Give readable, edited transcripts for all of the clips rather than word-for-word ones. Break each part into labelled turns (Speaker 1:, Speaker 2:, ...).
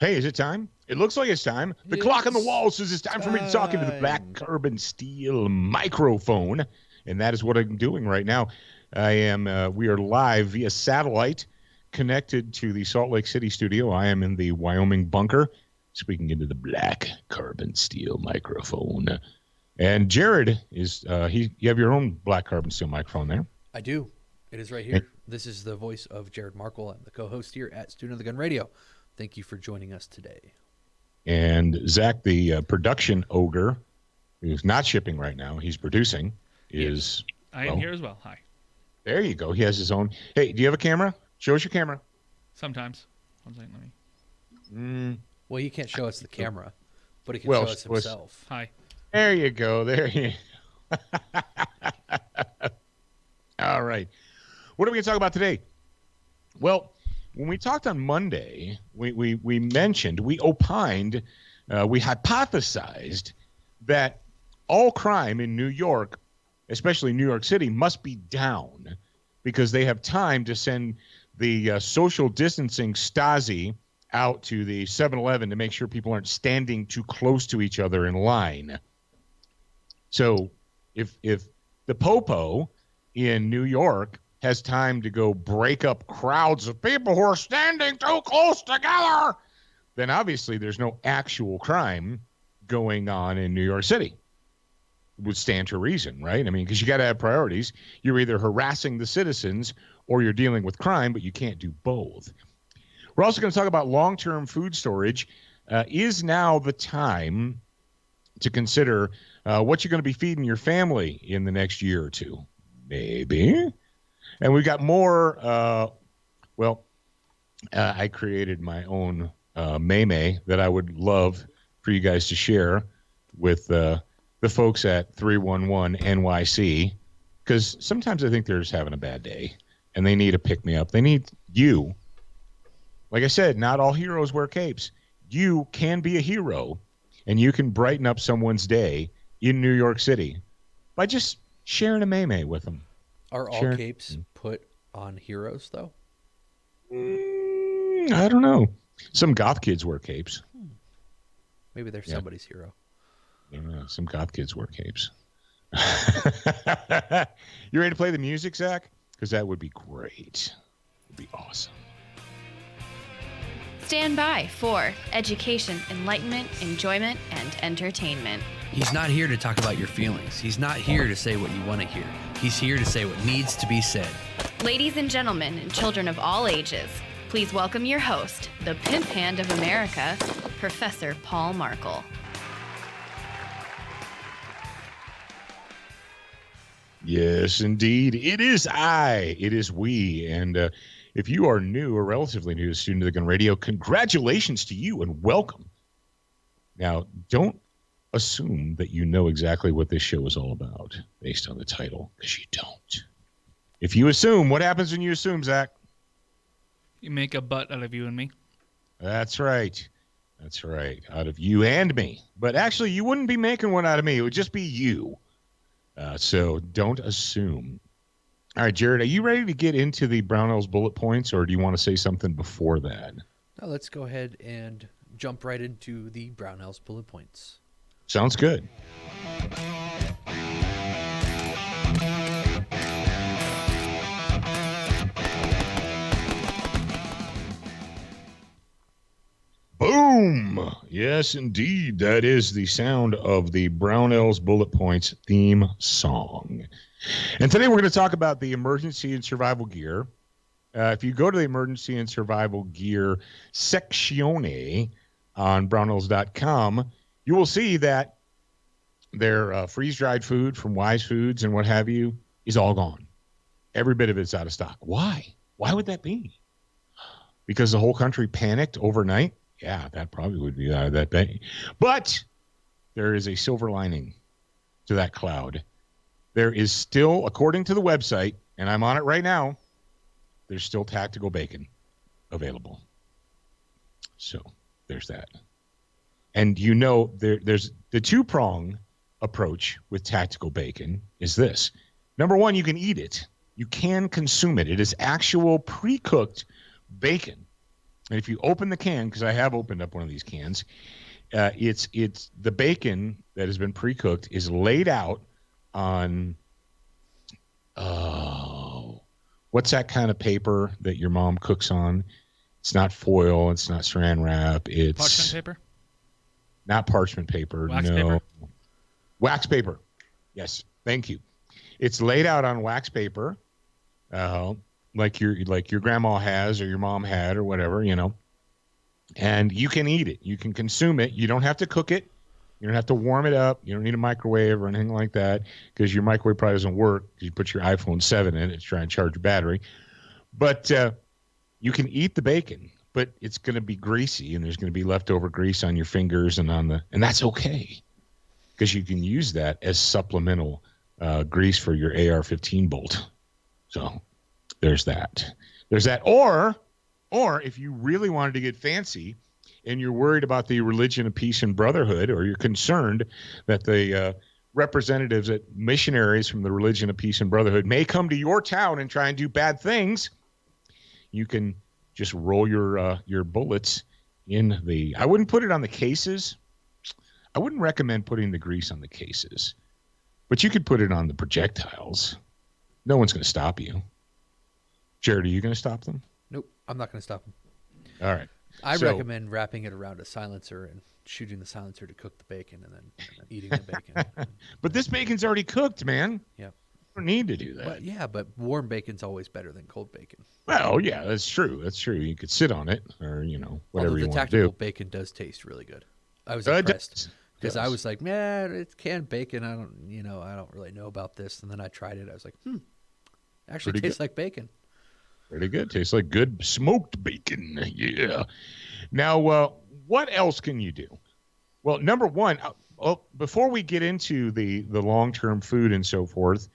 Speaker 1: Hey, is it time? It looks like it's time. The clock on the wall says it's time for me to talk into the black carbon steel microphone, and that is what I'm doing right now. We are live via satellite, connected to the Salt Lake City studio. I am in the Wyoming bunker, speaking into the black carbon steel microphone. And Jared is, you have your own black carbon steel microphone there.
Speaker 2: I do. It is right here. This is the voice of Jared Markle. I'm the co-host here at Student of the Gun Radio. Thank you for joining us today.
Speaker 1: And Zach, the production ogre, who's not shipping right now, he's producing, is...
Speaker 3: I am here as well. Hi.
Speaker 1: There you go. He has his own. Hey, do you have a camera? Show us your camera.
Speaker 3: Sometimes. One second, let me.
Speaker 2: Well, he can't show us the camera, but he can show us himself.
Speaker 3: Hi.
Speaker 1: There you go. There you go. All right. What are we going to talk about today? Well, when we talked on Monday, we opined, we hypothesized that all crime in New York, especially New York City, must be down because they have time to send the social distancing Stasi out to the 7-Eleven to make sure people aren't standing too close to each other in line. So if the Popo in New York has time to go break up crowds of people who are standing too close together, then obviously there's no actual crime going on in New York City. It would stand to reason, right? I mean, because you got to have priorities. You're either harassing the citizens or you're dealing with crime, but you can't do both. We're also going to talk about long-term food storage. Is now the time to consider what you're going to be feeding your family in the next year or two? Maybe. And we've got more, I created my own meme that I would love for you guys to share with the folks at 311 NYC, because sometimes I think they're just having a bad day, and they need a pick-me-up. They need you. Like I said, not all heroes wear capes. You can be a hero, and you can brighten up someone's day in New York City by just sharing a meme with them.
Speaker 2: Are all capes put on heroes, though?
Speaker 1: I don't know. Some goth kids wear capes.
Speaker 2: Maybe they're somebody's hero.
Speaker 1: Some goth kids wear capes. You ready to play the music, Zach? Because that would be great. It would be awesome.
Speaker 4: Stand by for education, enlightenment, enjoyment, and entertainment.
Speaker 2: He's not here to talk about your feelings. He's not here to say what you want to hear. He's here to say what needs to be said.
Speaker 4: Ladies and gentlemen, and children of all ages, please welcome your host, the pimp hand of America, Professor Paul Markle.
Speaker 1: Yes, indeed. It is I. It is we. And if you are new or relatively new to Student of the Gun Radio, congratulations to you and welcome. Now, don't assume that you know exactly what this show is all about based on the title, because you don't. If you assume, what happens when you assume, Zach?
Speaker 3: You make a butt out of you and me.
Speaker 1: That's right. That's right. Out of you and me. But actually, you wouldn't be making one out of me. It would just be you. So don't assume. All right, Jared, are you ready to get into the Brownell's bullet points, or do you want to say something before that?
Speaker 2: No, let's go ahead and jump right into the Brownell's bullet points.
Speaker 1: Sounds good. Boom! Yes, indeed. That is the sound of the Brownell's Bullet Points theme song. And today we're going to talk about the emergency and survival gear. If you go to the emergency and survival gear section on brownells.com, you will see that their freeze-dried food from Wise Foods and what have you is all gone. Every bit of it's out of stock. Why? Why would that be? Because the whole country panicked overnight? Yeah, that probably would be out of that day. But there is a silver lining to that cloud. There is still, according to the website, and I'm on it right now, there's still tactical bacon available. So there's that. And you know, there's the two-prong approach with tactical bacon is this. Number one, you can eat it. You can consume it. It is actual pre-cooked bacon. And if you open the can, because I have opened up one of these cans, it's the bacon that has been pre-cooked is laid out on, what's that kind of paper that your mom cooks on? It's not foil. It's not saran wrap. It's
Speaker 3: Parchment paper?
Speaker 1: not parchment paper.
Speaker 3: Wax
Speaker 1: no.
Speaker 3: paper?
Speaker 1: Wax paper. Yes. Thank you. It's laid out on wax paper, like your grandma has or your mom had or whatever, and you can eat it. You can consume it. You don't have to cook it. You don't have to warm it up. You don't need a microwave or anything like that because your microwave probably doesn't work. You put your iPhone 7 in it to try and charge your battery. But you can eat the bacon, but it's going to be greasy, and there's going to be leftover grease on your fingers and that's okay because you can use that as supplemental grease for your AR-15 bolt. So there's that. Or if you really wanted to get fancy and you're worried about the religion of peace and brotherhood, or you're concerned that the representatives at missionaries from the religion of peace and brotherhood may come to your town and try and do bad things, you can just roll your bullets in the. I wouldn't put it on the cases. I wouldn't recommend putting the grease on the cases, but you could put it on the projectiles. No one's going to stop you. Jared, are you going to stop them?
Speaker 2: Nope, I'm not going to stop them.
Speaker 1: All right.
Speaker 2: I recommend wrapping it around a silencer and shooting the silencer to cook the bacon and then eating the bacon.
Speaker 1: But this bacon's already cooked, man.
Speaker 2: Yeah.
Speaker 1: You don't need to do that.
Speaker 2: But warm bacon's always better than cold bacon.
Speaker 1: Well, yeah, that's true. That's true. You could sit on it or, whatever you want to do.
Speaker 2: The tactical bacon does taste really good. I was impressed because I was like, man, it's canned bacon. I don't really know about this. And then I tried it. I was like, actually tastes like bacon.
Speaker 1: Pretty good. Tastes like good smoked bacon. Yeah. Now, what else can you do? Well, number one, before we get into the long-term food and so forth,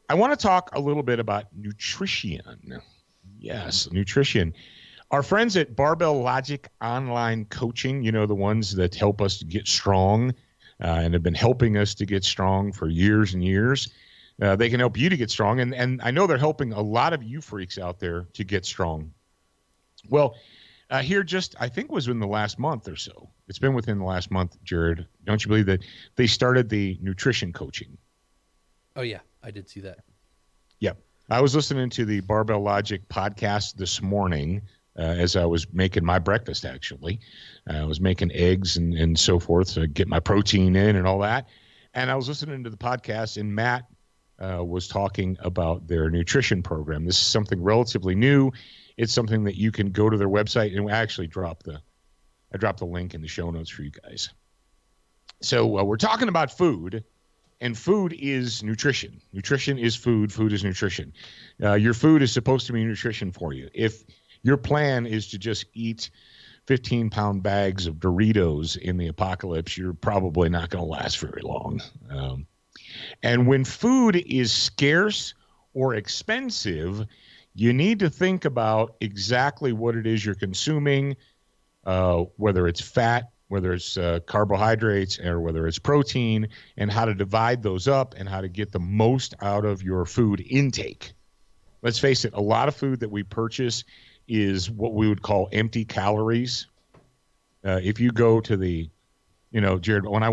Speaker 1: I want to talk a little bit about nutrition. Yes, nutrition. Our friends at Barbell Logic Online Coaching, the ones that help us to get strong and have been helping us to get strong for years and years. They can help you to get strong, and I know they're helping a lot of you freaks out there to get strong. Well, here I think was in the last month or so. It's been within the last month, Jared. Don't you believe that they started the nutrition coaching?
Speaker 2: Oh, yeah, I did see that.
Speaker 1: Yeah. I was listening to the Barbell Logic podcast this morning as I was making my breakfast, actually. I was making eggs and so forth to get my protein in and all that. And I was listening to the podcast, and Matt was talking about their nutrition program. This is something relatively new. It's something that you can go to their website, and we actually dropped the link in the show notes for you guys. So we're talking about food, and food is nutrition. Nutrition is food. Food is nutrition. Your food is supposed to be nutrition for you. If your plan is to just eat 15-pound bags of Doritos in the apocalypse, you're probably not going to last very long. And when food is scarce or expensive, you need to think about exactly what it is you're consuming, whether it's fat, whether it's carbohydrates, or whether it's protein, and how to divide those up and how to get the most out of your food intake. Let's face it, a lot of food that we purchase is what we would call empty calories. If you go to the, Jared, when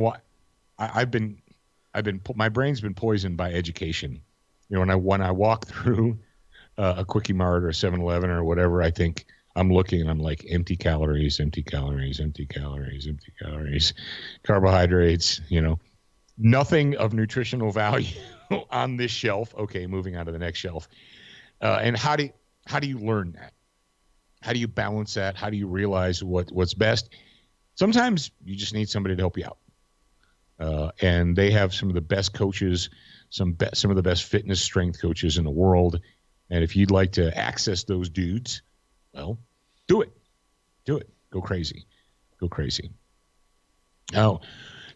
Speaker 1: my brain's been poisoned by education. When I walk through a Quickie Mart or a 7-Eleven or whatever, I think I'm looking and I'm like empty calories, empty calories, empty calories, empty calories, carbohydrates, nothing of nutritional value on this shelf. Okay, moving on to the next shelf. And how do you learn that? How do you balance that? How do you realize what's best? Sometimes you just need somebody to help you out. And they have some of the best coaches, some of the best fitness strength coaches in the world. And if you'd like to access those dudes, well, do it. Go crazy. Oh,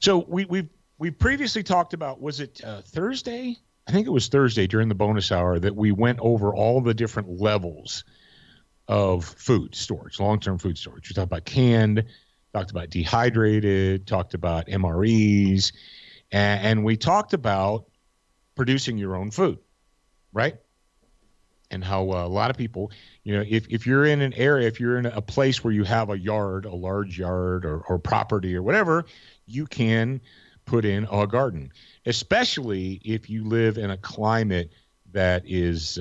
Speaker 1: so we previously talked about, was it Thursday? I think it was Thursday during the bonus hour that we went over all the different levels of food storage, long-term food storage. We talked about canned, talked about dehydrated, talked about MREs, and we talked about producing your own food, right? and how a lot of people, if you're in an area, if you're in a place where you have a yard, a large yard or property or whatever, you can put in a garden, especially if you live in a climate that is,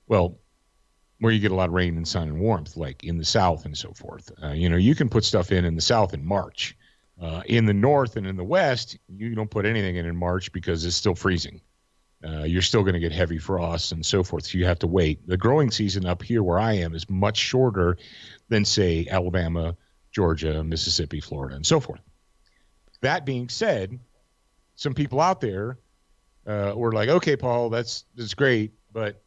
Speaker 1: where you get a lot of rain and sun and warmth, like in the South and so forth. You can put stuff in the South in March. In the North and in the West, you don't put anything in March because it's still freezing. You're still going to get heavy frosts and so forth, so you have to wait. The growing season up here where I am is much shorter than, say, Alabama, Georgia, Mississippi, Florida, and so forth. That being said, some people out there were like, okay, Paul, that's great, but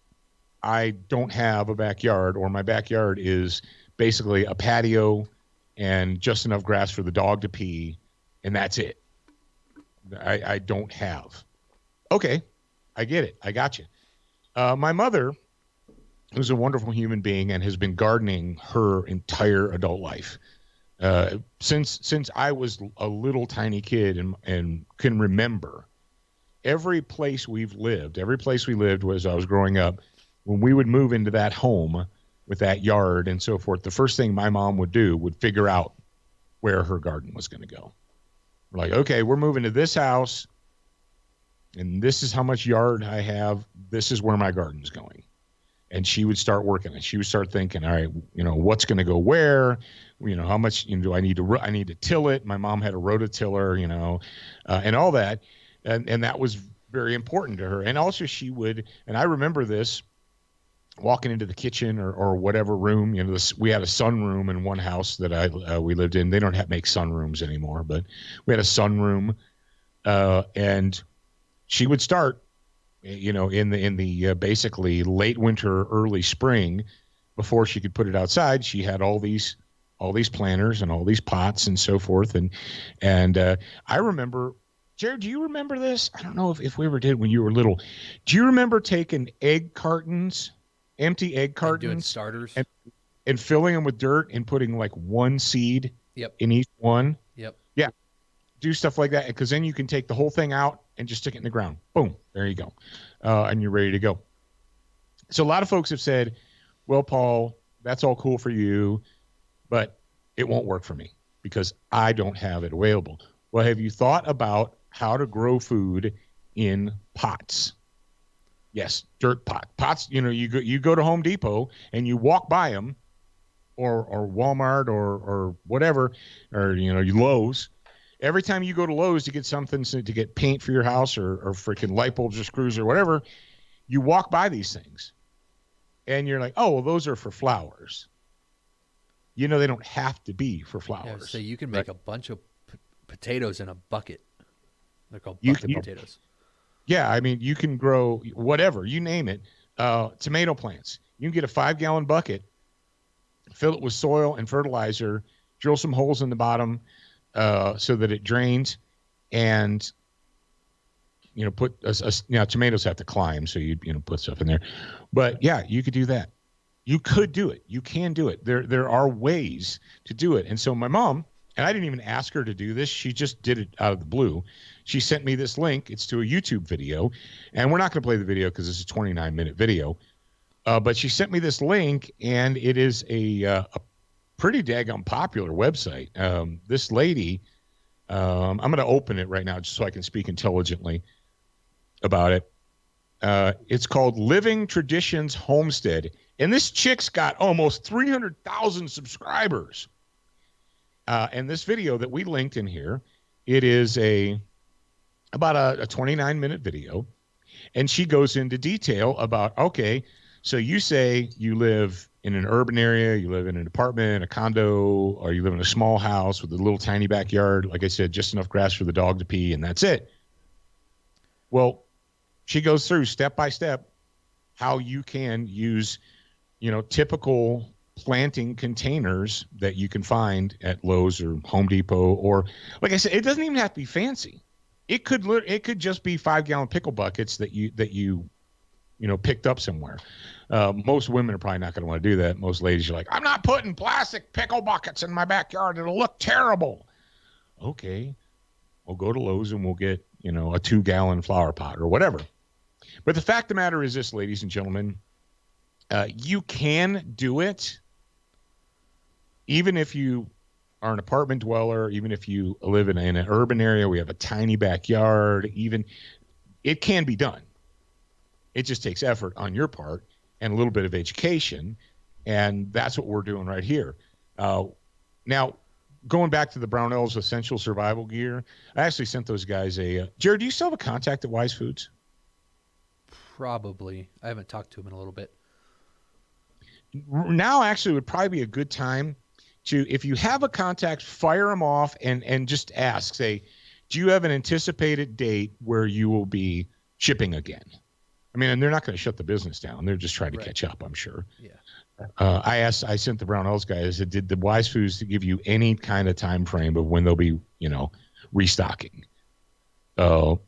Speaker 1: I don't have a backyard, or my backyard is basically a patio and just enough grass for the dog to pee, and that's it. I don't have. Okay, I get it. I got you. My mother, who's a wonderful human being and has been gardening her entire adult life, since I was a little tiny kid and can remember, every place we lived was I was growing up, when we would move into that home with that yard and so forth, the first thing my mom would do would figure out where her garden was going to go. We're like, okay, we're moving to this house, and this is how much yard I have. This is where my garden's going. And she would start working it. She would start thinking, all right, what's going to go where? How much do I need to? I need to till it. My mom had a rototiller, and all that, and that was very important to her. And also, she would, and I remember this, walking into the kitchen or whatever room, we had a sunroom in one house that we lived in. They don't make sunrooms anymore, but we had a sunroom, and she would start, in the basically late winter, early spring, before she could put it outside. She had all these planters and all these pots and so forth, and I remember. Jared, do you remember this? I don't know if we ever did when you were little. Do you remember taking empty egg cartons,
Speaker 2: doing starters,
Speaker 1: and filling them with dirt and putting like one seed in each one?
Speaker 2: Yep.
Speaker 1: Yeah. Do stuff like that, because then you can take the whole thing out and just stick it in the ground. Boom. There you go. And you're ready to go. So a lot of folks have said, well, Paul, that's all cool for you, but it won't work for me because I don't have it available. Well, have you thought about how to grow food in pots? Yes, dirt pots. You go to Home Depot and you walk by them, or Walmart or whatever, or Lowe's. Every time you go to Lowe's to get something to get paint for your house or freaking light bulbs or screws or whatever, you walk by these things, and you're like, oh, well, those are for flowers. They don't have to be for flowers.
Speaker 2: Yeah, so you can make a bunch of potatoes in a bucket. They're called bucket potatoes.
Speaker 1: Yeah, I mean, you can grow whatever, you name it. Tomato plants. You can get a 5-gallon bucket, fill it with soil and fertilizer, drill some holes in the bottom so that it drains, and put tomatoes have to climb, so you put stuff in there. But yeah, you could do that. You could do it. You can do it. There are ways to do it. And so my mom, and I didn't even ask her to do this, she just did it out of the blue. She sent me this link. It's to a YouTube video, and we're not going to play the video because it's a 29-minute video. But she sent me this link, and it is a pretty daggone popular website. This lady, I'm going to open it right now just so I can speak intelligently about it. It's called Living Traditions Homestead, and this chick's got almost 300,000 subscribers. And this video that we linked in here, it is about a 29-minute video, and she goes into detail about, okay, so you say you live in an urban area, you live in an apartment, a condo, or you live in a small house with a little tiny backyard, like I said, just enough grass for the dog to pee, and that's it. Well, she goes through step by step how you can use, typical planting containers that you can find at Lowe's or Home Depot, or like I said, it doesn't even have to be fancy. It could just be 5-gallon pickle buckets that you picked up somewhere. Most women are probably not going to want to do that. Most ladies are like, I'm not putting plastic pickle buckets in my backyard. It'll look terrible. Okay, we'll go to Lowe's and we'll get a 2-gallon flower pot or whatever. But the fact of the matter is this, ladies and gentlemen, You can do it even if you are an apartment dweller, even if you live in an urban area, we have a tiny backyard, even it can be done. It just takes effort on your part and a little bit of education. And that's what we're doing right here. Now, going back to the Brownells Essential Survival Gear, I actually sent those guys Jared, do you still have a contact at Wise Foods?
Speaker 2: Probably. I haven't talked to him in a little bit.
Speaker 1: Now actually would probably be a good time to, if you have a contact, fire them off and just ask, say, do you have an anticipated date where you will be shipping again? I mean, and they're not going to shut the business down. They're just trying to catch up, I'm sure.
Speaker 2: Yeah.
Speaker 1: I sent the Brownells guys, did the Wise Foods to give you any kind of time frame of when they'll be, restocking? And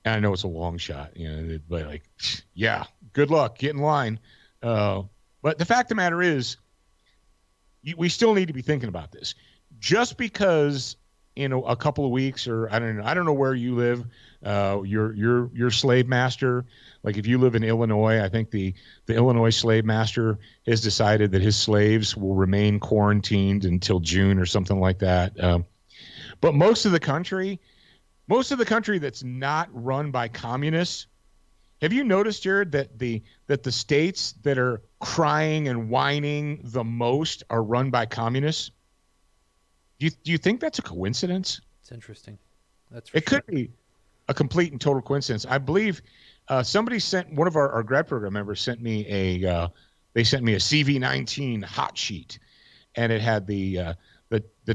Speaker 1: I know it's a long shot, but like, yeah, good luck, get in line. But the fact of the matter is, we still need to be thinking about this. Just because a couple of weeks, or I don't know where you live, your slave master, like if you live in Illinois, I think the Illinois slave master has decided that his slaves will remain quarantined until June or something like that. But most of the country that's not run by communists, have you noticed, Jared, that the states that are crying and whining the most are run by communists? Do you think that's a coincidence?
Speaker 2: It's interesting.
Speaker 1: It could be a complete and total coincidence. I believe somebody sent, one of our grad program members sent me a CV-19 hot sheet, and it had the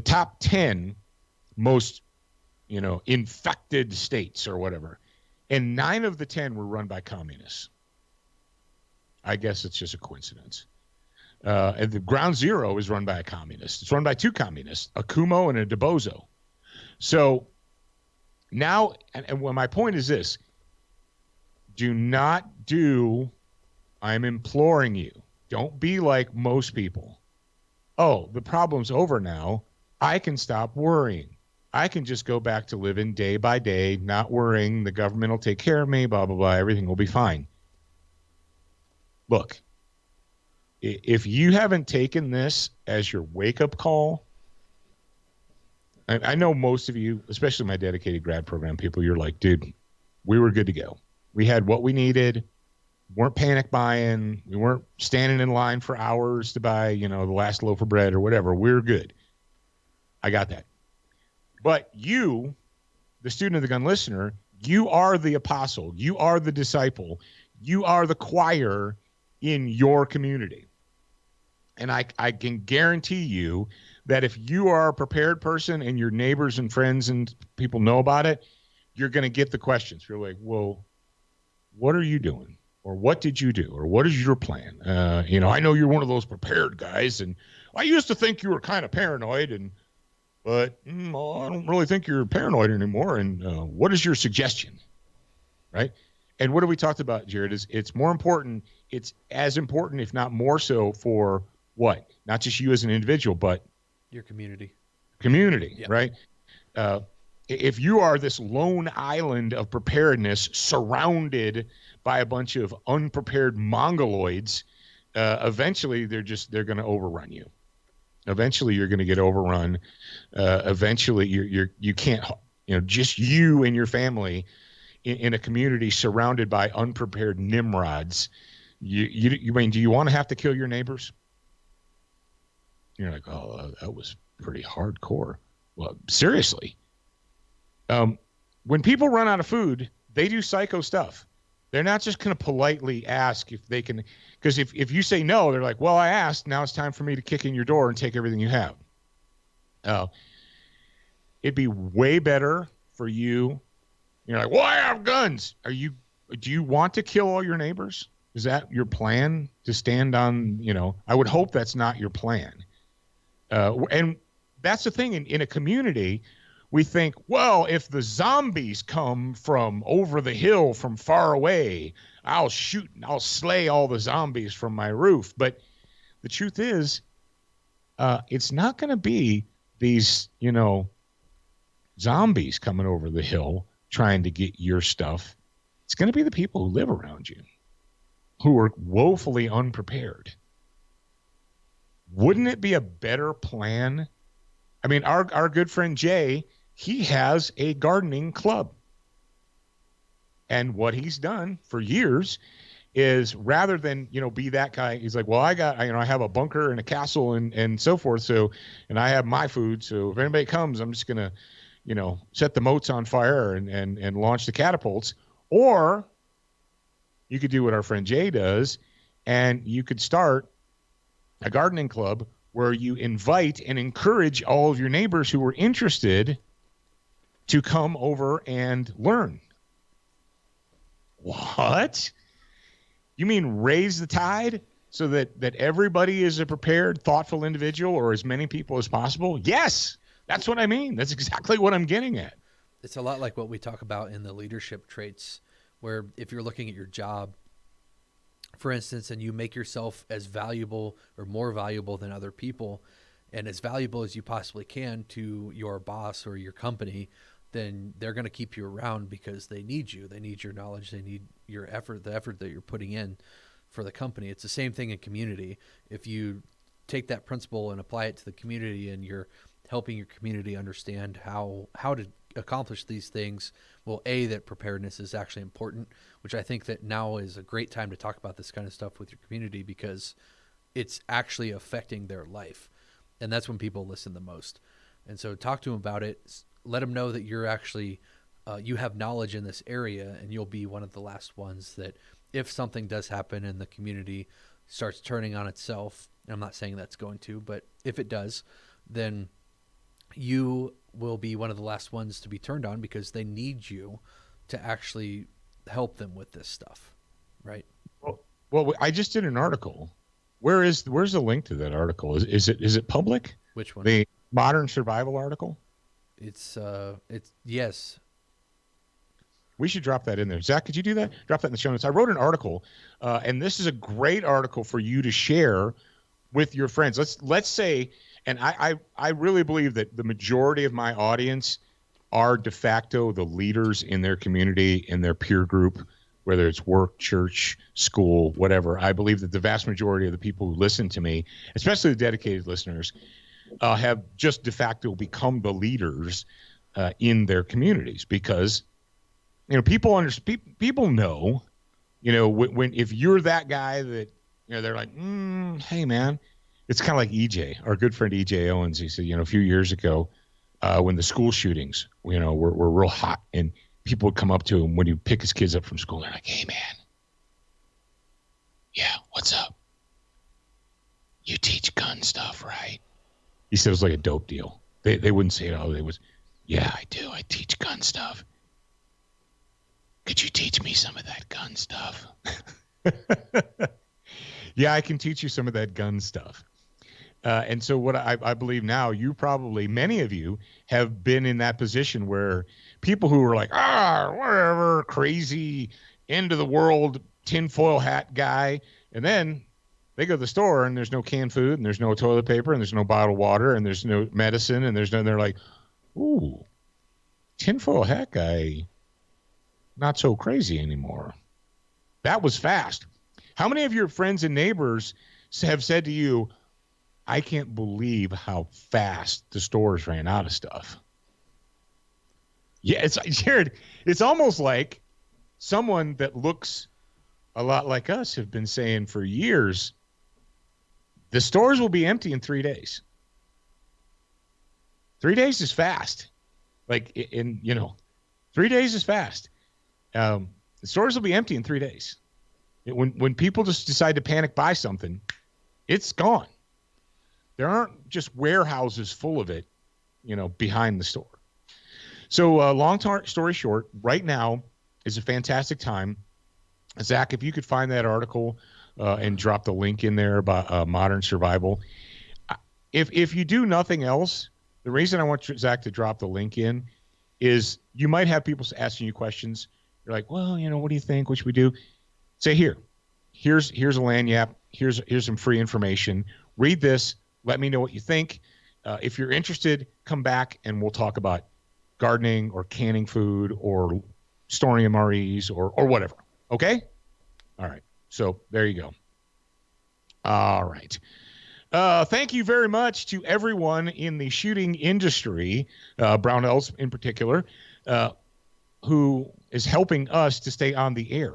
Speaker 1: top 10 most infected states or whatever. And 9 of the 10 were run by communists. I guess it's just a coincidence. And the Ground Zero is run by a communist. It's run by 2 communists, a Kumo and a DeBozo. So now, and my point is this, I'm imploring you, don't be like most people. Oh, the problem's over now. I can stop worrying. I can just go back to living day by day, not worrying. The government will take care of me, blah, blah, blah. Everything will be fine. Look, if you haven't taken this as your wake-up call, I know most of you, especially my dedicated grad program people, you're like, dude, we were good to go. We had what we needed. We weren't panic buying. We weren't standing in line for hours to buy, the last loaf of bread or whatever. We're good. I got that. But you, the student of the gun listener, you are the apostle. You are the disciple. You are the choir in your community. And I can guarantee you that if you are a prepared person and your neighbors and friends and people know about it, you're going to get the questions. You're like, well, what are you doing? Or what did you do? Or what is your plan? I know you're one of those prepared guys, and I used to think you were kind of paranoid, but I don't really think you're paranoid anymore. And what is your suggestion? Right? And what have we talked about, Jared, is it's more important. It's as important, if not more so, for what? Not just you as an individual, but
Speaker 2: your community,
Speaker 1: yeah. Right? If you are this lone island of preparedness surrounded by a bunch of unprepared mongoloids, eventually they're going to overrun you. Eventually you're going to get overrun. Eventually you can't, just you and your family in a community surrounded by unprepared nimrods. You mean, do you want to have to kill your neighbors? You're like, oh, that was pretty hardcore. Well, seriously. When people run out of food, they do psycho stuff. They're not just going to politely ask if they can, because if you say no, they're like, well, I asked, now it's time for me to kick in your door and take everything you have. It'd be way better for you. You're like, well, I have guns. Do you want to kill all your neighbors? Is that your plan to stand on, I would hope that's not your plan. And that's the thing in a community. We think, well, if the zombies come from over the hill from far away, I'll slay all the zombies from my roof. But the truth is, it's not going to be these, zombies coming over the hill trying to get your stuff. It's going to be the people who live around you. who are woefully unprepared. Wouldn't it be a better plan? I mean, our good friend Jay, he has a gardening club. And what he's done for years is rather than, be that guy, he's like, well, I have a bunker and a castle and so forth. So, and I have my food. So if anybody comes, I'm just going to, set the moats on fire and launch the catapults. Or you could do what our friend Jay does, and you could start a gardening club where you invite and encourage all of your neighbors who are interested to come over and learn. What? You mean raise the tide so that everybody is a prepared, thoughtful individual, or as many people as possible? Yes, that's what I mean. That's exactly what I'm getting at.
Speaker 2: It's a lot like what we talk about in the leadership traits, where if you're looking at your job, for instance, and you make yourself as valuable or more valuable than other people and as valuable as you possibly can to your boss or your company, then they're going to keep you around because they need you. They need your knowledge. They need your effort, the effort that you're putting in for the company. It's the same thing in community. If you take that principle and apply it to the community and you're helping your community understand how to accomplish these things, well, that preparedness is actually important, which I think that now is a great time to talk about this kind of stuff with your community because it's actually affecting their life. And that's when people listen the most. And so talk to them about it. Let them know that you're actually, you have knowledge in this area, and you'll be one of the last ones that if something does happen and the community starts turning on itself, and I'm not saying that's going to, but if it does, then you will be one of the last ones to be turned on because they need you to actually help them with this stuff, right?
Speaker 1: Well, I just did an article. Where's the link to that article? Is it public?
Speaker 2: Which one?
Speaker 1: The Modern Survival article?
Speaker 2: It's yes.
Speaker 1: We should drop that in there. Zach, could you do that? Drop that in the show notes. I wrote an article, and this is a great article for you to share with your friends. Let's say, and I really believe that the majority of my audience are de facto the leaders in their community, in their peer group, whether it's work, church, school, whatever. I believe that the vast majority of the people who listen to me, especially the dedicated listeners, have just de facto become the leaders in their communities because, people know, when if you're that guy that, they're like, hey man, it's kind of like EJ, our good friend EJ Owens. He said, a few years ago when the school shootings, were real hot, and people would come up to him when he would pick his kids up from school. They're like, hey man, yeah, what's up? You teach gun stuff, right? He said it was like a dope deal. They wouldn't say it all. They was, yeah, I do. I teach gun stuff. Could you teach me some of that gun stuff? Yeah, I can teach you some of that gun stuff. And so what I believe now, many of you have been in that position where people who were like, whatever, crazy, end of the world, tinfoil hat guy, and then they go to the store and there's no canned food and there's no toilet paper and there's no bottled water and there's no medicine and they're like, ooh, tinfoil hat guy, not so crazy anymore. That was fast. How many of your friends and neighbors have said to you, I can't believe how fast the stores ran out of stuff? Yeah, Jared, it's almost like someone that looks a lot like us have been saying for years, the stores will be empty in 3 days. 3 days is fast. 3 days is fast. The stores will be empty in 3 days. When people just decide to panic buy something, it's gone. There aren't just warehouses full of it, behind the store. So long story short, right now is a fantastic time. Zach, if you could find that article and drop the link in there about Modern Survival. If you do nothing else, the reason I want Zach to drop the link in is you might have people asking you questions. You're like, well, what do you think? What should we do? Say, here's a lanyap. Here's some free information. Read this. Let me know what you think. If you're interested, come back and we'll talk about gardening or canning food or storing MREs or whatever. Okay? All right. So there you go. All right. Thank you very much to everyone in the shooting industry, Brownells in particular, who is helping us to stay on the air,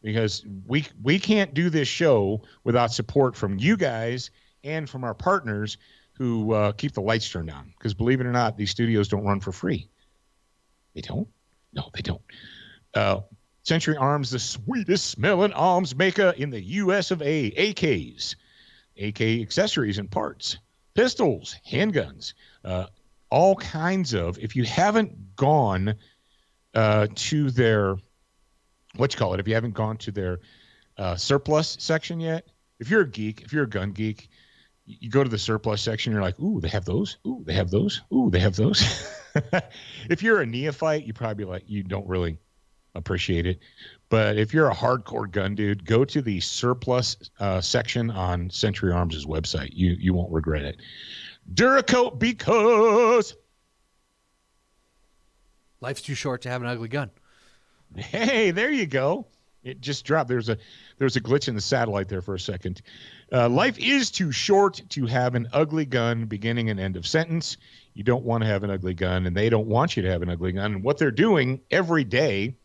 Speaker 1: because we can't do this show without support from you guys and from our partners who keep the lights turned on. Because believe it or not, these studios don't run for free. They don't? No, they don't. Century Arms, the sweetest smelling arms maker in the U.S. of A. AKs, AK accessories and parts, pistols, handguns, all kinds of. If you haven't gone to their, if you haven't gone to their surplus section yet, if you're a geek, if you're a gun geek, you go to the surplus section, you're like, ooh, they have those. Ooh, they have those. Ooh, they have those. If you're a neophyte, you probably you don't really appreciate it. But if you're a hardcore gun dude, go to the surplus section on Century Arms' website. You won't regret it. Duracoat, because
Speaker 2: life's too short to have an ugly gun.
Speaker 1: Hey, there you go. It just dropped. There's a glitch in the satellite there for a second. Life is too short to have an ugly gun, beginning and end of sentence. You don't want to have an ugly gun, and they don't want you to have an ugly gun. And what they're doing every day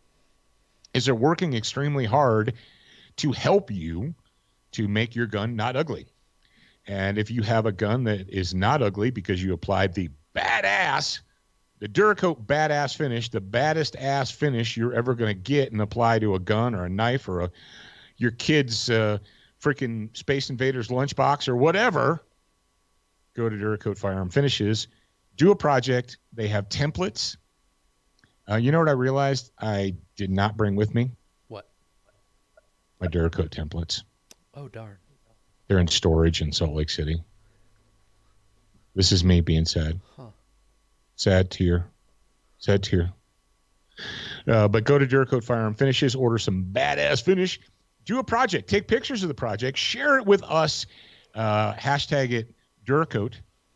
Speaker 1: is they're working extremely hard to help you to make your gun not ugly. And if you have a gun that is not ugly because you applied the Duracoat badass finish, the baddest ass finish you're ever going to get and apply to a gun or a knife or your kid's freaking Space Invaders lunchbox or whatever, go to Duracoat Firearm Finishes, do a project. They have templates. You know what I realized I did not bring with me?
Speaker 2: What?
Speaker 1: My Duracoat templates.
Speaker 2: Oh, darn.
Speaker 1: They're in storage in Salt Lake City. This is me being sad.
Speaker 2: Huh.
Speaker 1: Sad tear. But go to Duracoat Firearm Finishes, order some badass finish, do a project, take pictures of the project, share it with us, hashtag it Duracoat,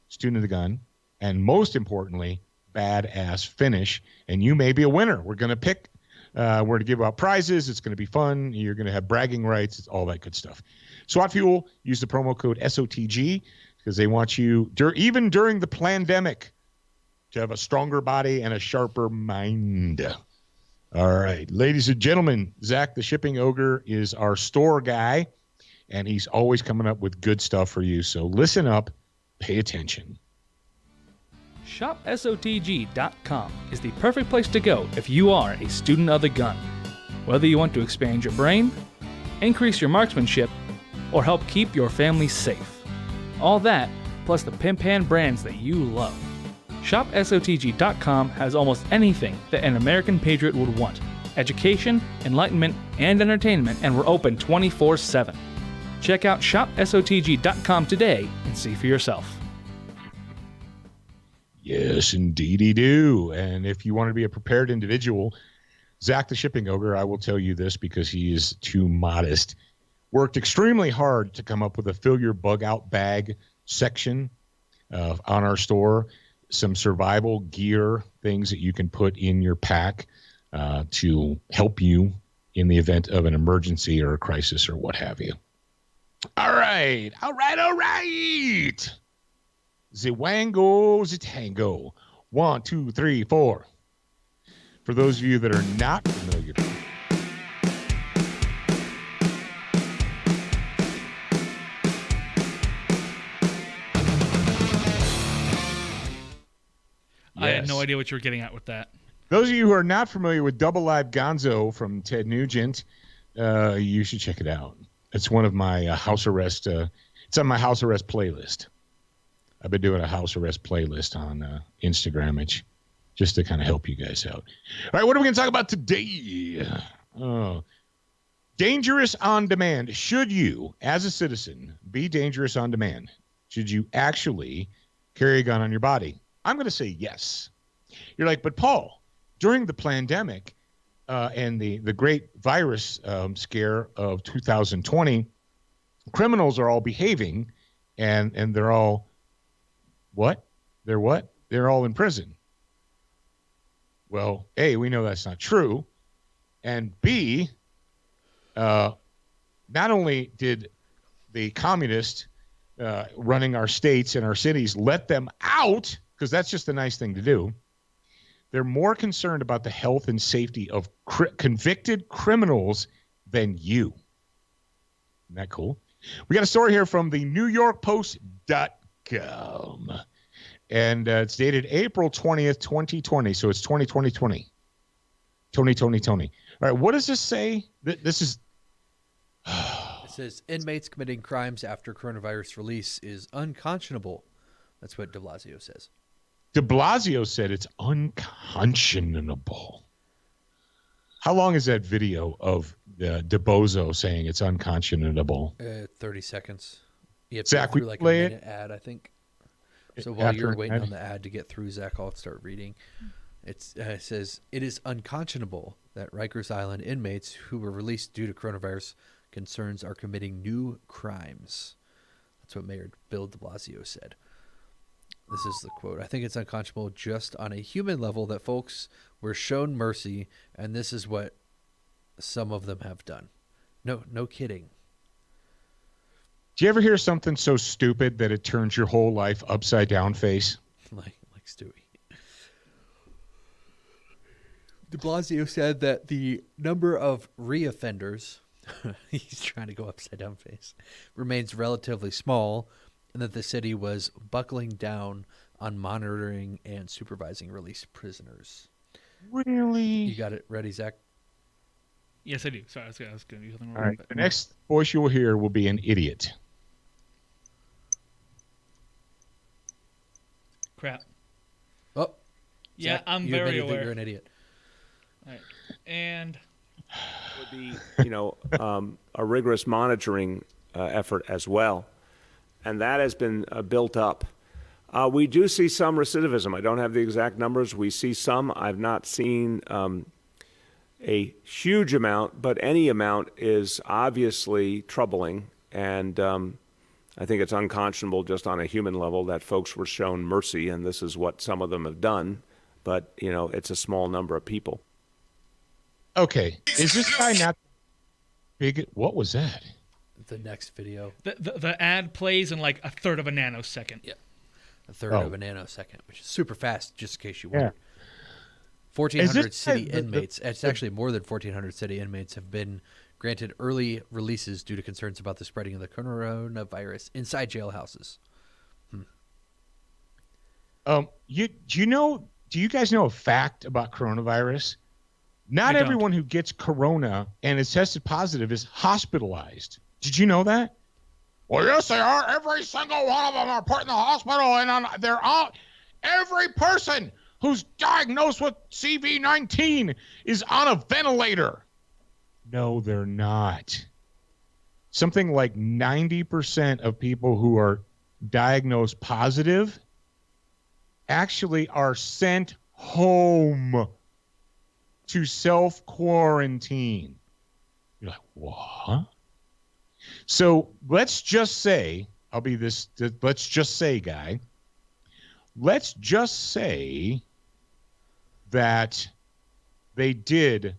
Speaker 1: student of the gun, and most importantly, badass finish, and you may be a winner. We're going to pick, we're going to give out prizes. It's going to be fun. You're going to have bragging rights. It's all that good stuff. SWAT Fuel, use the promo code SOTG because they want you, even during the pandemic, to have a stronger body and a sharper mind. All right, ladies and gentlemen, Zach the Shipping Ogre is our store guy, and he's always coming up with good stuff for you. So listen up, pay attention.
Speaker 3: ShopSOTG.com is the perfect place to go if you are a student of the gun. Whether you want to expand your brain, increase your marksmanship, or help keep your family safe. All that, plus the pimp hand brands that you love. ShopSOTG.com has almost anything that an American patriot would want. Education, enlightenment, and entertainment, and we're open 24/7. Check out ShopSOTG.com today and see for yourself.
Speaker 1: Yes, indeedy do. And if you want to be a prepared individual, Zach the Shipping Ogre, I will tell you this because he is too modest, worked extremely hard to come up with a fill your bug out bag section on our store. Some survival gear, things that you can put in your pack to help you in the event of an emergency or a crisis or what have you. All right. The wango, the tango. 1, 2, 3, 4. For those of you that are not familiar,
Speaker 3: I had no idea what you were getting at with that.
Speaker 1: Those of you who are not familiar with Double Live Gonzo from Ted Nugent, you should check it out. It's one of my house arrest. It's on my house arrest playlist. I've been doing a house arrest playlist on Instagram, just to kind of help you guys out. All right, what are we going to talk about today? Dangerous on demand. Should you, as a citizen, be dangerous on demand? Should you actually carry a gun on your body? I'm going to say yes. You're like, but Paul, during the pandemic and the great virus scare of 2020, criminals are all behaving, and they're all what? They're what? They're all in prison. Well, A, we know that's not true, and B, not only did the communists running our states and our cities let them out, because that's just a nice thing to do, they're more concerned about the health and safety of convicted criminals than you. Isn't that cool? We got a story here from the NewYorkPost.com. And it's dated April 20th, 2020. So it's 2020. All right, what does this say? This is...
Speaker 2: It says, inmates committing crimes after coronavirus release is unconscionable. That's what de Blasio says.
Speaker 1: De Blasio said it's unconscionable. How long is that video of de Bozo saying it's unconscionable?
Speaker 2: 30 seconds. You have to
Speaker 1: Zach,
Speaker 2: go through
Speaker 1: we
Speaker 2: like a
Speaker 1: play
Speaker 2: minute ad, I think. So while you're waiting
Speaker 1: ad?
Speaker 2: on the ad to get through, Zach, I'll start reading. It says, it is unconscionable that Rikers Island inmates who were released due to coronavirus concerns are committing new crimes. That's what Mayor Bill de Blasio said. This is the quote. I think it's unconscionable just on a human level that folks were shown mercy, and this is what some of them have done. No kidding.
Speaker 1: Do you ever hear something so stupid that it turns your whole life upside down face?
Speaker 2: like Stewie. De Blasio said that the number of reoffenders, he's trying to go upside down face, remains relatively small, and that the city was buckling down on monitoring and supervising released prisoners.
Speaker 1: Really?
Speaker 2: You got it ready, Zach?
Speaker 3: Yes, I do. Sorry, I was going to do something wrong.
Speaker 1: All right. The next voice you will hear will be an idiot.
Speaker 3: Crap.
Speaker 2: Oh,
Speaker 3: Yeah,
Speaker 2: Zach,
Speaker 3: I'm
Speaker 2: you
Speaker 3: very
Speaker 2: admitted that
Speaker 3: aware.
Speaker 2: you're an idiot.
Speaker 3: All right. And
Speaker 5: Would be, a rigorous monitoring effort as well, and that has been built up. We do see some recidivism. I don't have the exact numbers. We see some. I've not seen a huge amount, but any amount is obviously troubling, and I think it's unconscionable just on a human level that folks were shown mercy, and this is what some of them have done, but, it's a small number of people.
Speaker 1: Okay. Is this guy not big? What was that?
Speaker 2: The next video,
Speaker 3: the ad plays in like a third of a nanosecond.
Speaker 2: Yeah. a third of a nanosecond, which is super fast, just in case you wonder.
Speaker 1: Yeah.
Speaker 2: 1,400 city
Speaker 1: the-
Speaker 2: inmates, it's actually more than 1,400 city inmates have been granted early releases due to concerns about the spreading of the coronavirus inside jailhouses.
Speaker 1: Do you guys know a fact about coronavirus? Not
Speaker 3: I don't.
Speaker 1: everyone who gets corona and is tested positive is hospitalized. Did you know that? Well, yes, they are. Every single one of them are put in the hospital, and they're all. Every person who's diagnosed with CV-19 is on a ventilator. No, they're not. Something like 90% of people who are diagnosed positive actually are sent home to self-quarantine. You're like, what? So let's just say, let's just say, guy, let's just say that they did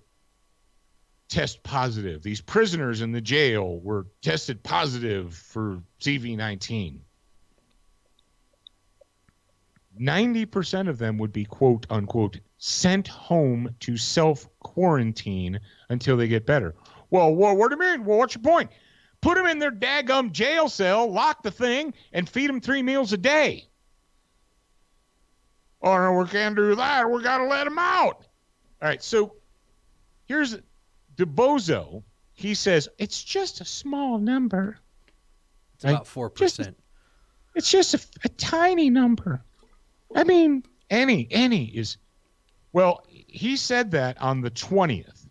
Speaker 1: test positive. These prisoners in the jail were tested positive for CV-19. 90% of them would be, quote unquote, sent home to self-quarantine until they get better. Well, what do you mean? Well, what's your point? Put them in their daggum jail cell, lock the thing, and feed them 3 meals a day. Oh, no, we can't do that. We got to let them out. All right, so here's DeBozo. He says, it's just a small number.
Speaker 2: It's about 4%.
Speaker 1: It's just a tiny number. I mean, any is... Well, he said that on the 20th.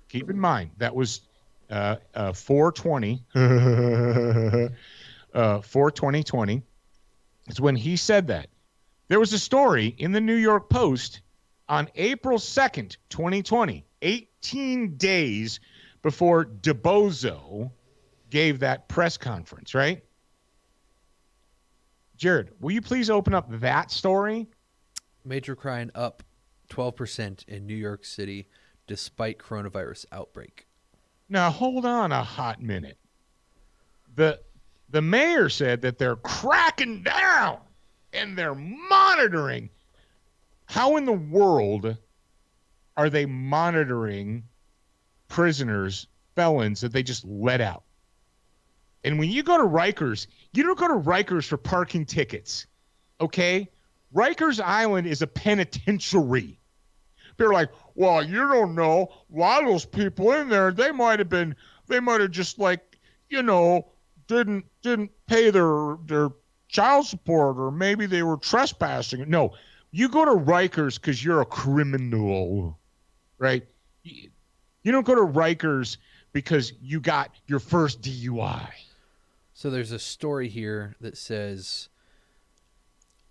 Speaker 1: Keep in mind, that was 4/20. 4/20/20. It's when he said that. There was a story in the New York Post on April 2nd, 2020, 18 days before DeBozo gave that press conference, right? Jared, will you please open up that story?
Speaker 2: Major crime up 12% in New York City despite coronavirus outbreak.
Speaker 1: Now hold on a hot minute. The mayor said that they're cracking down and they're monitoring. How in the world are they monitoring prisoners, felons that they just let out? And when you go to Rikers, you don't go to Rikers for parking tickets, okay? Rikers Island is a penitentiary. They're like, well, you don't know. A lot of those people in there, they might have just like, didn't pay their child support, or maybe they were trespassing. No, you go to Rikers because you're a criminal, right? You don't go to Rikers because you got your first DUI.
Speaker 2: So there's a story here that says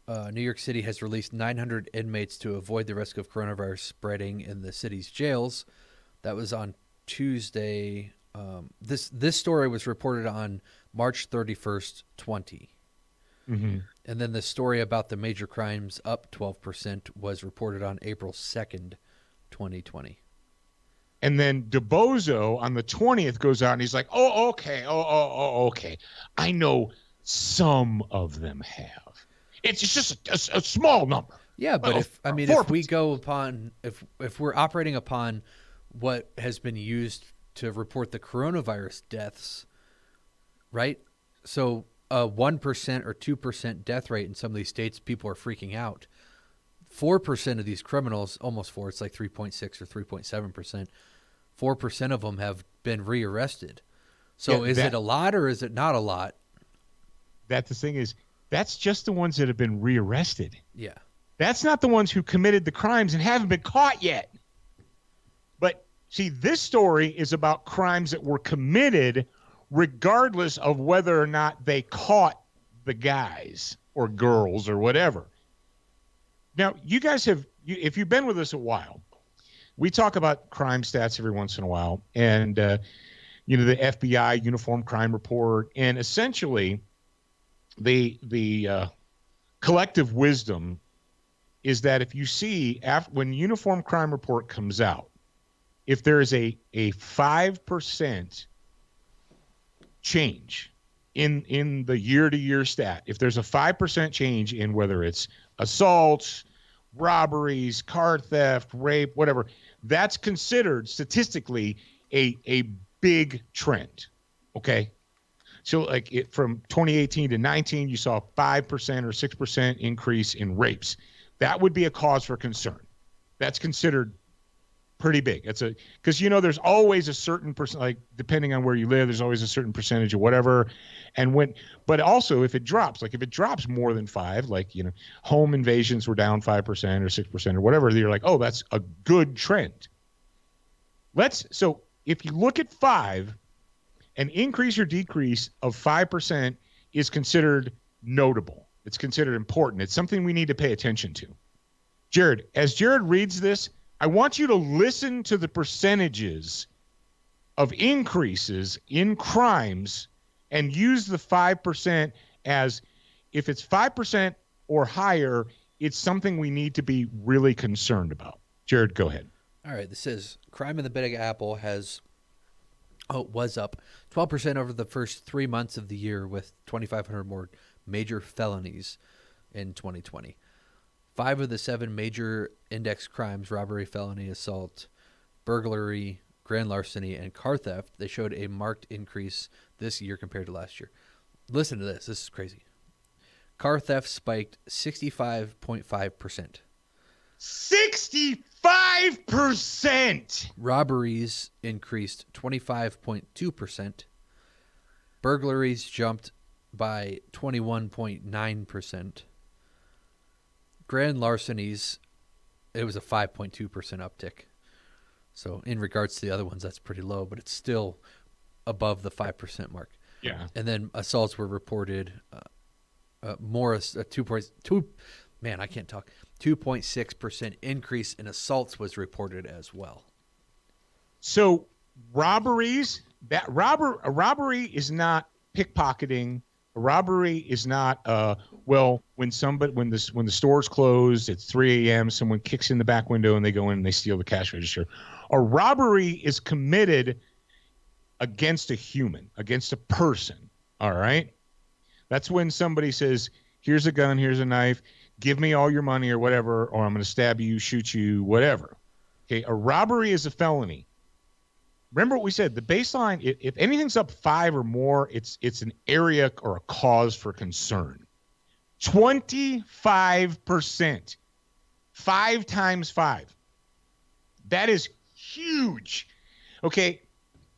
Speaker 2: New York City has released 900 inmates to avoid the risk of coronavirus spreading in the city's jails. That was on Tuesday. This story was reported on March 31st, 20.
Speaker 1: Mm-hmm.
Speaker 2: And then the story about the major crimes up 12% was reported on April 2nd, 2020.
Speaker 1: And then DeBozo on the 20th goes out and he's like, oh, okay. Okay. I know some of them have. It's just a small number.
Speaker 2: Yeah, but if we go upon, if we're operating upon what has been used to report the coronavirus deaths, right? So a 1% or 2% death rate in some of these states, people are freaking out. 4% of these criminals, almost 4, it's like 3.6 or 3.7%. 4% of them have been rearrested. So is it a lot or is it not a lot?
Speaker 1: That's the thing is, that's just the ones that have been rearrested.
Speaker 2: Yeah.
Speaker 1: That's not the ones who committed the crimes and haven't been caught yet. But see, this story is about crimes that were committed regardless of whether or not they caught the guys or girls or whatever. Now, you guys if you've been with us a while, we talk about crime stats every once in a while, and the FBI Uniform Crime Report, and essentially the collective wisdom is that if you see when Uniform Crime Report comes out, if there is a 5% change in the year-to-year stat, if there's a 5% change in whether it's assaults, robberies, car theft, rape, whatever, that's considered statistically a big trend. Okay. So like from 2018 to 19, you saw a 5% or 6% increase in rapes. That would be a cause for concern. That's considered pretty big. Because there's always a certain percent, like depending on where you live, there's always a certain percentage of whatever. But also if it drops more than 5, like, home invasions were down 5% or 6% or whatever, you're like, oh, that's a good trend. So if you look at 5, an increase or decrease of 5% is considered notable. It's considered important. It's something we need to pay attention to. Jared, as Jared reads this, I want you to listen to the percentages of increases in crimes and use the 5% as, if it's 5% or higher, it's something we need to be really concerned about. Jared, go ahead.
Speaker 2: All right. This says crime in the Big Apple was up 12% over the first 3 months of the year, with 2,500 more major felonies in 2020. 5 of the 7 major index crimes, robbery, felony, assault, burglary, grand larceny, and car theft, they showed a marked increase this year compared to last year. Listen to this. This is crazy. Car theft spiked 65.5%.
Speaker 1: 65%!
Speaker 2: Robberies increased 25.2%. Burglaries jumped by 21.9%. Grand larcenies, it was a 5.2% uptick. So in regards to the other ones, that's pretty low, but it's still above the 5% mark.
Speaker 1: Yeah.
Speaker 2: And then assaults were reported more, a 2.6% increase in assaults was reported as well.
Speaker 1: So robberies, a robbery is not pickpocketing. A robbery is not when the store's closed, it's 3 a.m., someone kicks in the back window and they go in and they steal the cash register. A robbery is committed against a human, against a person. All right. That's when somebody says, here's a gun, here's a knife, give me all your money or whatever, or I'm going to stab you, shoot you, whatever. Okay. A robbery is a felony. Remember what we said, the baseline, if anything's up 5 or more, it's an area or a cause for concern. 25%. 5 times 5. That is huge. Okay.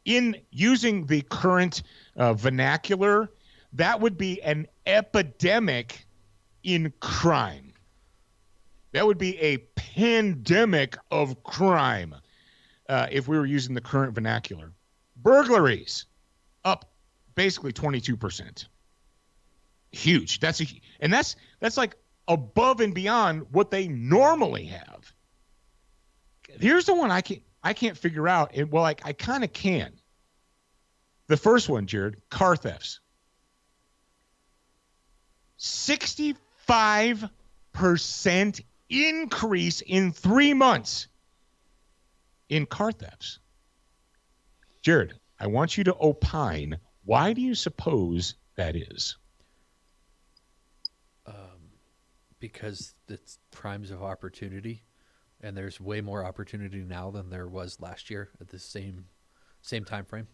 Speaker 1: In using the current vernacular, that would be an epidemic in crime. That would be a pandemic of crime if we were using the current vernacular. Burglaries up basically 22%. Huge. That's like above and beyond what they normally have. Here's the one I can't figure out. Well, I kind of can. The first one, Jared, car thefts. 65% increase in 3 months in car thefts. Jared, I want you to opine. Why do you suppose that is?
Speaker 2: Because it's crimes of opportunity, and there's way more opportunity now than there was last year at the same time frame.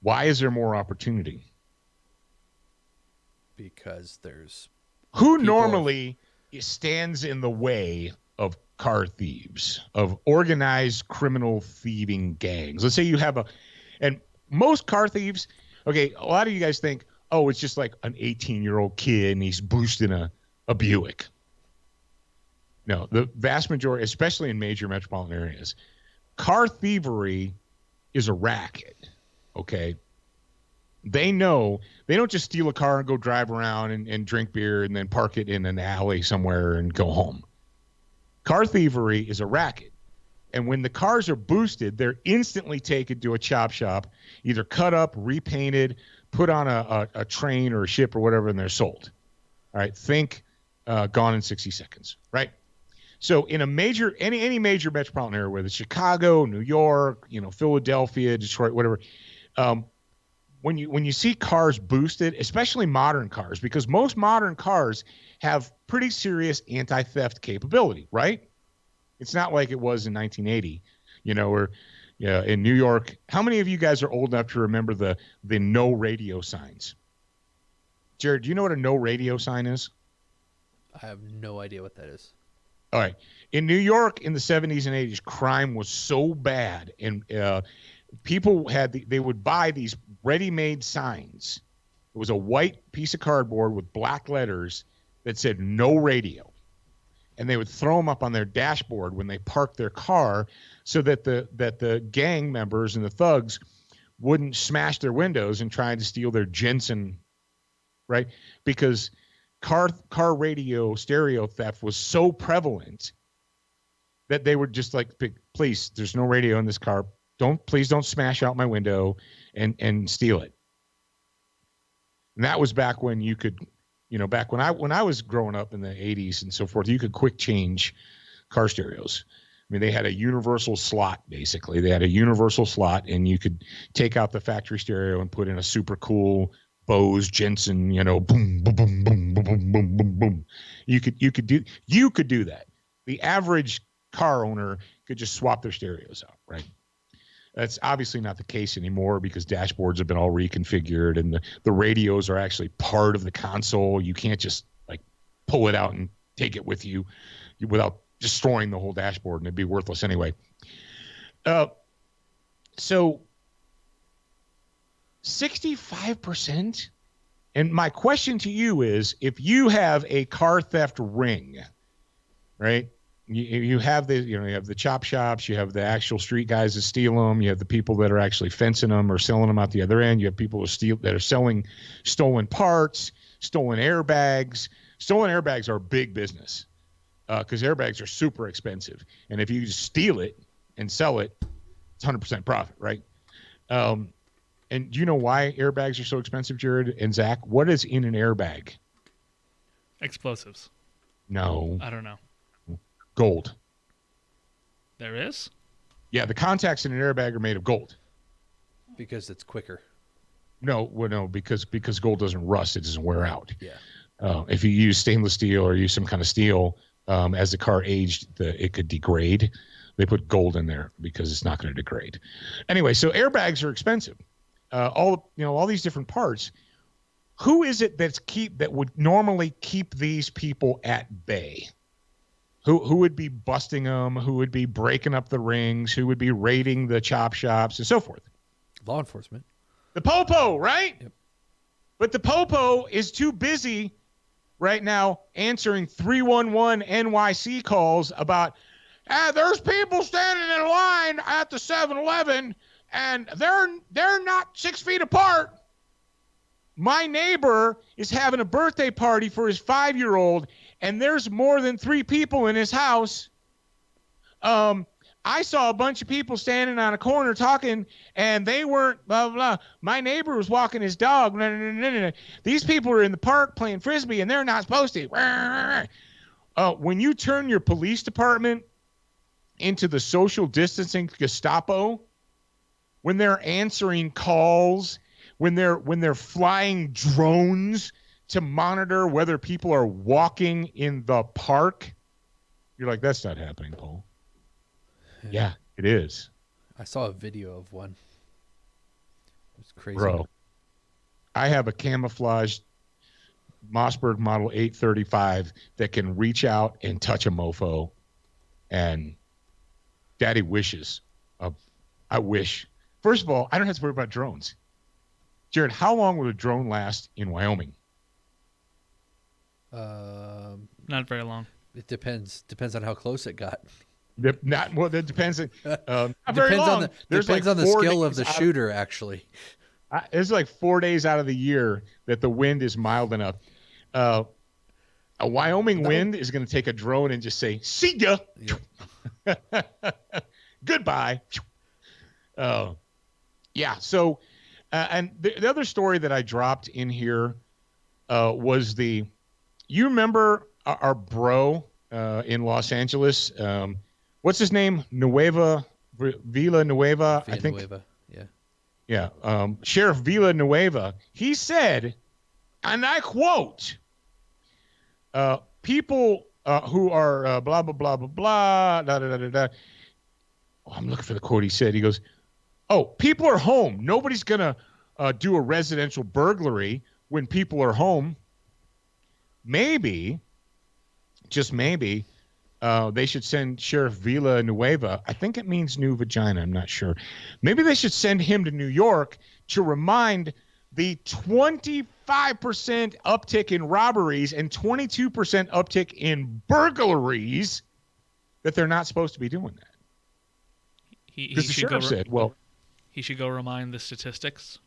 Speaker 1: Why is there more opportunity?
Speaker 2: Because there's
Speaker 1: who normally stands in the way of car thieves, of organized criminal thieving gangs. Let's say you have and most car thieves, okay, a lot of you guys think, oh, it's just like an 18-year-old kid and he's boosting a Buick. No, the vast majority, especially in major metropolitan areas, car thievery is a racket, okay? They know they don't just steal a car and go drive around and drink beer and then park it in an alley somewhere and go home. Car thievery is a racket. And when the cars are boosted, they're instantly taken to a chop shop, either cut up, repainted, put on a train or a ship or whatever, and they're sold. All right, think Gone in 60 Seconds, right? So in a major, any major metropolitan area, whether it's Chicago, New York, Philadelphia, Detroit, whatever, when you see cars boosted, especially modern cars, because most modern cars have pretty serious anti-theft capability, right? It's not like it was in 1980, or in New York. How many of you guys are old enough to remember the no radio signs? Jared, do you know what a no radio sign is?
Speaker 2: I have no idea what that is.
Speaker 1: All right. In New York in the 70s and 80s, crime was so bad, and people they would buy these ready-made signs. It was a white piece of cardboard with black letters that said no radio. And they would throw them up on their dashboard when they parked their car so that the gang members and the thugs wouldn't smash their windows and try to steal their Jensen, right? Because car radio stereo theft was so prevalent that they were just like, please, there's no radio in this car. Please don't smash out my window and steal it. And that was back when you could, back when I was growing up in the 80s and so forth, you could quick change car stereos. I mean, they had a universal slot, basically. They had a universal slot, and you could take out the factory stereo and put in a super cool Bose Jensen, boom, boom, boom, boom, boom, boom, boom, boom, boom. You could do that. The average car owner could just swap their stereos out, right? That's obviously not the case anymore because dashboards have been all reconfigured and the radios are actually part of the console. You can't just like pull it out and take it with you without destroying the whole dashboard, and it'd be worthless anyway. So 65%. And my question to you is, if you have a car theft ring, right? You have you have the chop shops, you have the actual street guys that steal them, you have the people that are actually fencing them or selling them out the other end, you have people that are selling stolen parts, stolen airbags. Stolen airbags are big business because airbags are super expensive, and if you just steal it and sell it, it's 100% profit, right? And do you know why airbags are so expensive, Jared and Zach? What is in an airbag?
Speaker 3: Explosives.
Speaker 1: No.
Speaker 3: I don't know.
Speaker 1: Gold.
Speaker 3: There is?
Speaker 1: Yeah, the contacts in an airbag are made of gold.
Speaker 2: Because it's quicker.
Speaker 1: No, because gold doesn't rust, it doesn't wear out.
Speaker 2: Yeah.
Speaker 1: If you use stainless steel or use some kind of steel, as the car aged, it could degrade. They put gold in there because it's not going to degrade. Anyway, so airbags are expensive. All these different parts. Who is it that would normally keep these people at bay? Who would be busting them? Who would be breaking up the rings? Who would be raiding the chop shops and so forth?
Speaker 2: Law enforcement.
Speaker 1: The popo, right?
Speaker 2: Yep.
Speaker 1: But the popo is too busy right now answering 311 NYC calls about, there's people standing in line at the 7-Eleven and they're not 6 feet apart. My neighbor is having a birthday party for his 5-year-old, and there's more than 3 people in his house. I saw a bunch of people standing on a corner talking, and they weren't blah, blah, blah. My neighbor was walking his dog. Blah, blah, blah, blah. These people are in the park playing Frisbee, and they're not supposed to. When you turn your police department into the social distancing Gestapo, when they're answering calls, when they're flying drones to monitor whether people are walking in the park, you're like, that's not happening, Paul. Yeah, it is.
Speaker 2: I saw a video of one. It was crazy.
Speaker 1: Bro, I have a camouflaged Mossberg Model 835 that can reach out and touch a mofo, and Daddy wishes. I wish. First of all, I don't have to worry about drones. Jared, how long will a drone last in Wyoming?
Speaker 3: Not very long.
Speaker 2: It depends on how close it got.
Speaker 1: That depends. Not very
Speaker 2: Depends
Speaker 1: long.
Speaker 2: on
Speaker 1: There's
Speaker 2: depends
Speaker 1: like
Speaker 2: on the
Speaker 1: 4
Speaker 2: skill of
Speaker 1: days
Speaker 2: the
Speaker 1: out
Speaker 2: shooter, actually.
Speaker 1: It's like 4 days out of the year that the wind is mild enough. A Wyoming wind is going to take a drone and just say, "See ya, goodbye." Yeah. So, and the other story that I dropped in here was you remember our bro in Los Angeles? What's his name? Villanueva, I think.
Speaker 2: Villanueva, yeah.
Speaker 1: Yeah. Sheriff Villanueva, he said, and I quote, people who are blah, blah, blah, blah, blah, da, da, da, da, da. Oh, I'm looking for the quote he said. He goes, people are home. Nobody's going to do a residential burglary when people are home. Maybe, just maybe, they should send Sheriff Villanueva. I think it means new vagina. I'm not sure. Maybe they should send him to New York to remind the 25% uptick in robberies and 22% uptick in burglaries that they're not supposed to be doing that. Because the sheriff said,
Speaker 3: he should go remind the statistics.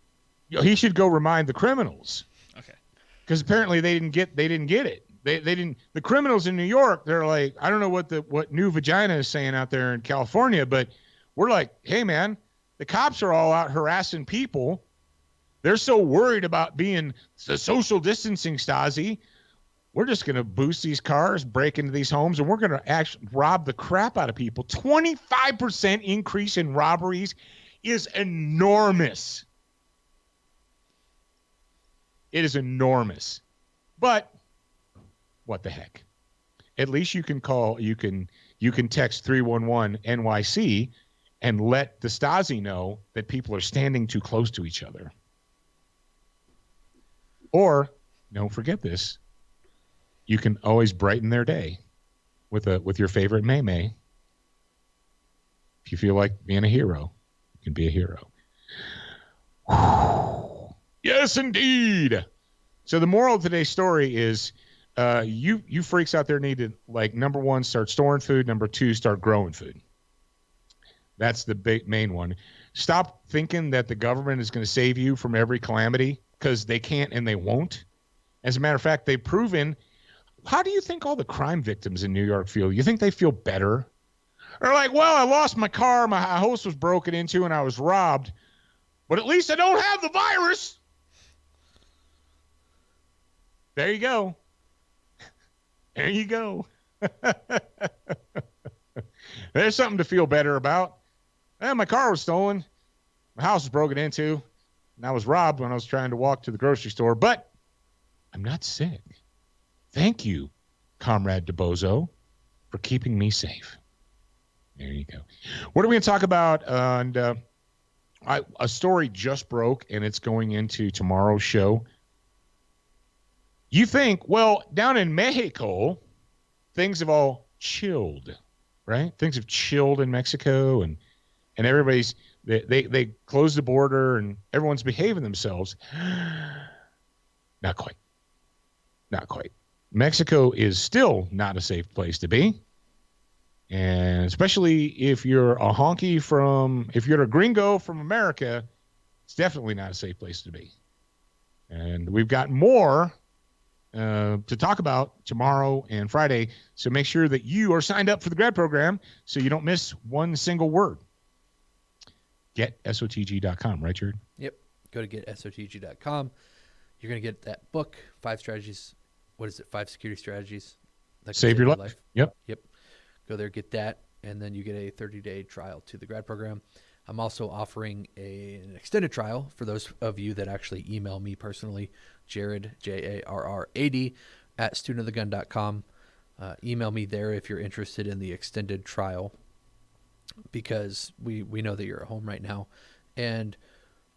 Speaker 1: He should go remind the criminals.
Speaker 3: Okay.
Speaker 1: Because apparently they didn't get it. They didn't. The criminals in New York, they're like, I don't know what new vagina is saying out there in California, but we're like, hey man, the cops are all out harassing people. They're so worried about being the social distancing Stasi. We're just going to boost these cars, break into these homes, and we're going to actually rob the crap out of people. 25% increase in robberies is enormous. It is enormous. But what the heck? At least you can text 311 NYC and let the Stasi know that people are standing too close to each other. Or, don't forget this, you can always brighten their day with your favorite May. If you feel like being a hero, you can be a hero. Yes, indeed. So the moral of today's story is you freaks out there need to, like, number one, start storing food. Number two, start growing food. That's the main one. Stop thinking that the government is going to save you from every calamity, because they can't and they won't. As a matter of fact, they've proven. How do you think all the crime victims in New York feel? You think they feel better? They're like, well, I lost my car, my house was broken into, and I was robbed, but at least I don't have the virus. There you go. There you go. There's something to feel better about. My car was stolen. My house was broken into, and I was robbed when I was trying to walk to the grocery store, but I'm not sick. Thank you, Comrade DeBozo, for keeping me safe. There you go. What are we going to talk about? And a story just broke, and it's going into tomorrow's show. You think, well, down in Mexico, things have all chilled, right? Things have chilled in Mexico, and everybody's they closed the border, and everyone's behaving themselves. Not quite. Not quite. Mexico is still not a safe place to be. And especially if you're if you're a gringo from America, it's definitely not a safe place to be. And we've got more to talk about tomorrow and Friday. So make sure that you are signed up for the grad program so you don't miss one single word. GetSOTG.com, right, Jared?
Speaker 2: Yep. Go to GetSOTG.com. You're going to get that book, 5 strategies. What is it? 5 security strategies that can
Speaker 1: Save your life. Yep.
Speaker 2: Go there, get that, and then you get a 30-day trial to the grad program. I'm also offering an extended trial for those of you that actually email me personally, Jared, Jarrad, at studentofthegun.com. Email me there if you're interested in the extended trial, because we know that you're at home right now, and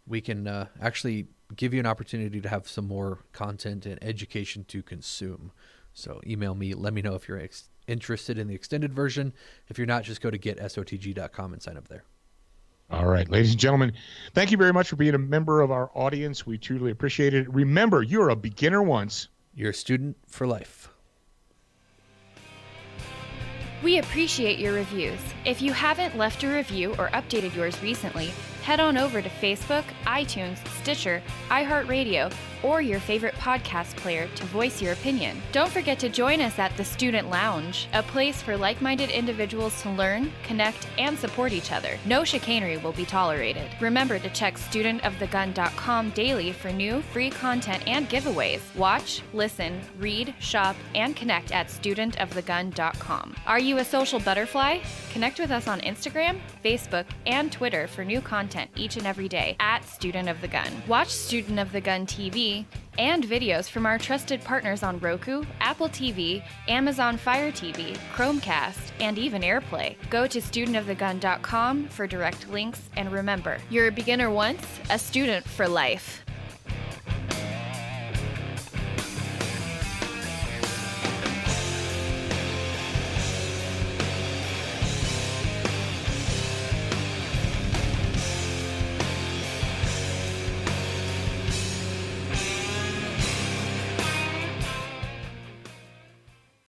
Speaker 2: we can actually give you an opportunity to have some more content and education to consume. So email me, let me know if you're interested in the extended version. If you're not, just go to GetSOTG.com and sign up there.
Speaker 1: All right, ladies and gentlemen, thank you very much for being a member of our audience. We truly appreciate it. Remember, you're a beginner once.
Speaker 2: You're a student for life.
Speaker 4: We appreciate your reviews. If you haven't left a review or updated yours recently, head on over to Facebook, iTunes, Stitcher, iHeartRadio, or your favorite podcast player to voice your opinion. Don't forget to join us at the Student Lounge, a place for like-minded individuals to learn, connect, and support each other. No chicanery will be tolerated. Remember to check studentofthegun.com daily for new, free content and giveaways. Watch, listen, read, shop, and connect at studentofthegun.com. Are you a social butterfly? Connect with us on Instagram, Facebook, and Twitter for new content each and every day at Student of the Gun. Watch Student of the Gun TV and videos from our trusted partners on Roku, Apple TV, Amazon Fire TV, Chromecast, and even AirPlay. Go to studentofthegun.com for direct links, and remember, you're a beginner once, a student for life.